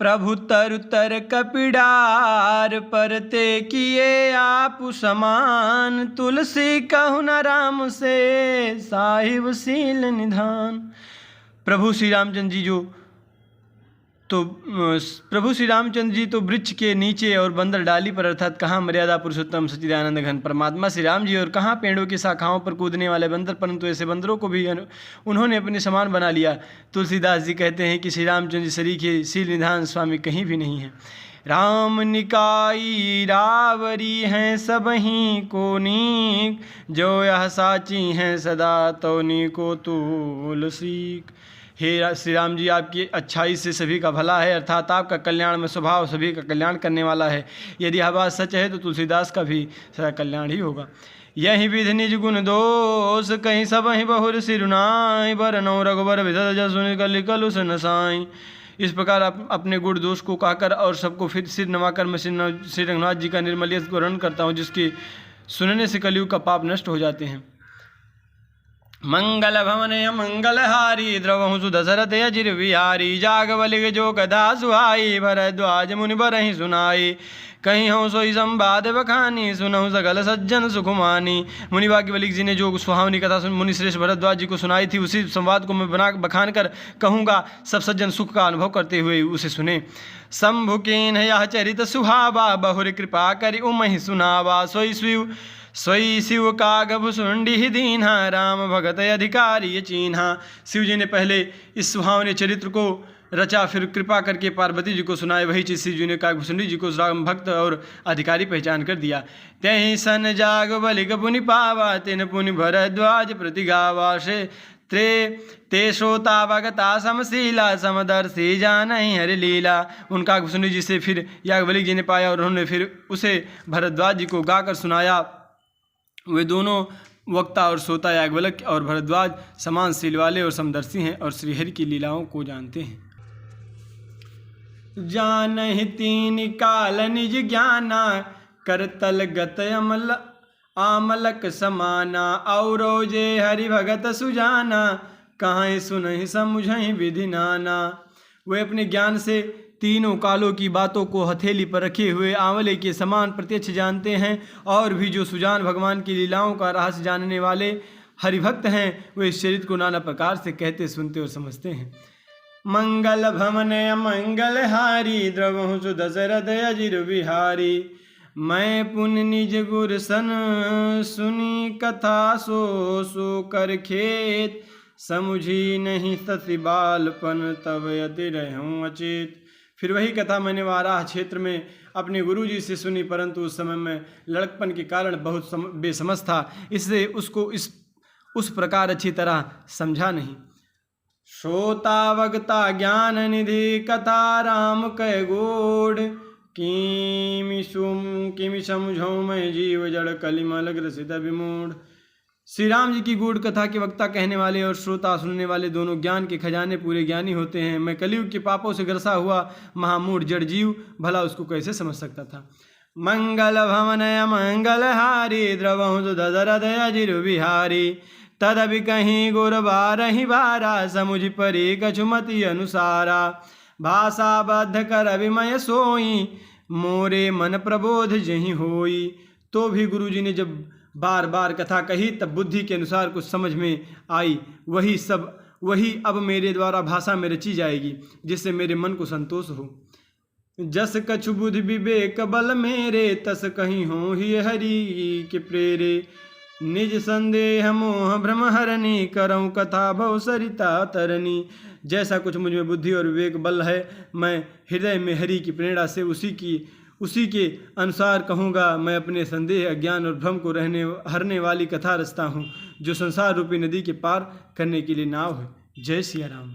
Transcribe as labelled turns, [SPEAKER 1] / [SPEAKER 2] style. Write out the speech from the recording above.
[SPEAKER 1] प्रभु तरु तर कपिडार परते किए आप समान, तुलसी कहु न राम से साहिब सील निधान। प्रभु श्री रामचंद्र जी तो वृक्ष के नीचे और बंदर डाली पर, अर्थात कहाँ मर्यादा पुरुषोत्तम सच्चिदानंद घन परमात्मा श्री राम जी, और कहाँ पेड़ों की शाखाओं पर कूदने वाले बंदर, परंतु ऐसे बंदरों को भी उन्होंने अपने समान बना लिया। तुलसीदास जी कहते हैं कि श्री रामचंद्र जी सरीखे शील निधान स्वामी कहीं भी नहीं है। राम निकाई रावरी हैं सबहीं को नीक, जो यह साची हैं सदा तोनी को तुलसीक। हे श्री राम जी, आपकी अच्छाई से सभी का भला है, अर्थात आपका कल्याण में स्वभाव सभी का कल्याण करने वाला है। यदि यह बात सच है तो तुलसीदास का भी सदा कल्याण ही होगा। यही विधि निज गुण दोष कहीं सब ही बहुर सिरुनाई, बरनौ रघुबर विधत जसुनि कलि कलुष नसाई। इस प्रकार आप अपने गुण दोष को कहकर और सबको फिर सिर नवाकर मैं श्री रघुनाथ जी का निर्मल यश वर्णन करता हूँ, जिसके सुनने से कलयुग का पाप नष्ट हो जाते हैं। मंगल भवन मंगल हारी, द्रवहु सुदशरथ अजिर विहारी, जाग बलिग जो कथा सुहाई, भरद्वाज मुनि बरहि सुनाई। कहीं हूँ सोई संवाद बखानी, सुनहु सकल सज्जन सुखमानी। मुनि वाक्यवलिक जी ने जो सुहावनी कथा मुनि श्रेष्ठ भरद्वाज जी को सुनाई थी, उसी संवाद को मैं बखान कर कहूँगा, सब सज्जन सुख का अनुभव करते हुए उसे सुने। शंभु कीन यह चरित सुहावा, बहुर कृपा करि उमहि सुनावा। सोई शिव कागभु सुंडी दीन्हा, राम भगत अधिकारी चीन्हा। शिव जी ने पहले इस सुहावने चरित्र को रचा, फिर कृपा करके पार्वती जी को सुनाए। वही चीज शिव जी ने कागभुसुंडी जी को राम भक्त और अधिकारी पहचान कर दिया। त्यही सन जाग बलिक पुनि पावा, तिन पुनि भरद्वाज प्रतिगावा। ते श्रोतावगता समशीला, समदर्शी जानहि हरि लीला। उन कागभुसुंडी जी से फिर याज्ञवल्क्य जी ने पाया और उन्होंने फिर उसे भरद्वाज जी को गाकर सुनाया। वे दोनों वक्ता और श्रोता याज्ञवल्क्य और भरद्वाज समान शील वाले और समदर्शी हैं और श्रीहरि की लीलाओं को जानते हैं। जानहि तीन काल निज ज्ञाना, करतल गत अमल आमलक समाना। औरो जे हरि भगत सुजाना, कहाँ सुनहि समुझहि विधि नाना। वे अपने ज्ञान से तीनों कालों की बातों को हथेली पर रखे हुए आंवले के समान प्रत्यक्ष जानते हैं, और भी जो सुजान भगवान की लीलाओं का रहस्य जानने वाले हरिभक्त हैं, वे इस चरित्र को नाना प्रकार से कहते सुनते और समझते हैं। मंगल भवन मंगल हारी, द्रवहु सुदशरथ अजिर विहारी। मैं पुन निज गुर सन सुनी कथा, सो कर खेत समुझी नहीं तति बालपन, तब यति रहूं अचेत। फिर वही कथा मैंने वाराह क्षेत्र में अपने गुरुजी से सुनी, परंतु उस समय में लड़कपन के कारण बहुत बेसमझ था, इसलिए उसको उस प्रकार अच्छी तरह समझा नहीं। श्रोता वक्ता ज्ञान निधि, कथा राम कै गोड। किमि समझो मैं जीव जड़, कलिमल ग्रसित विमूढ़। श्री राम जी की गूढ़ कथा के वक्ता कहने वाले और श्रोता सुनने वाले दोनों ज्ञान के खजाने पूरे ज्ञानी होते हैं। मैं कलयुग के पापों से ग्रसा हुआ महामूढ़ जड़ जीव भला उसको कैसे समझ सकता था। मंगल भवन मंगल हारी, द्रवहु सुदशरथ अजिर विहारी। तदपि कहीं गुर बारहि बारा, समुझ परि कछुमति अनुसारा। भाषा बद्ध कर अभिमय सोई, मोरे मन प्रबोध जहि होई। तो भी गुरु जी ने जब बार बार कथा कही, तब बुद्धि के अनुसार कुछ समझ में आई। वही अब मेरे द्वारा भाषा में रची जाएगी, जिससे मेरे मन को संतोष हो। जस कछु बुद्धि विवेक बल मेरे, तस कहीं हो ही हरि के प्रेरे। निज संदेह मोह भ्रम हरनी, करऊँ कथा भव सरिता तरनी। जैसा कुछ मुझ में बुद्धि और विवेक बल है, मैं हृदय में हरि की प्रेरणा से उसी के अनुसार कहूँगा। मैं अपने संदेह अज्ञान और भ्रम को हरने वाली कथा रचता हूँ, जो संसार रूपी नदी के पार करने के लिए नाव है। जय सिया राम।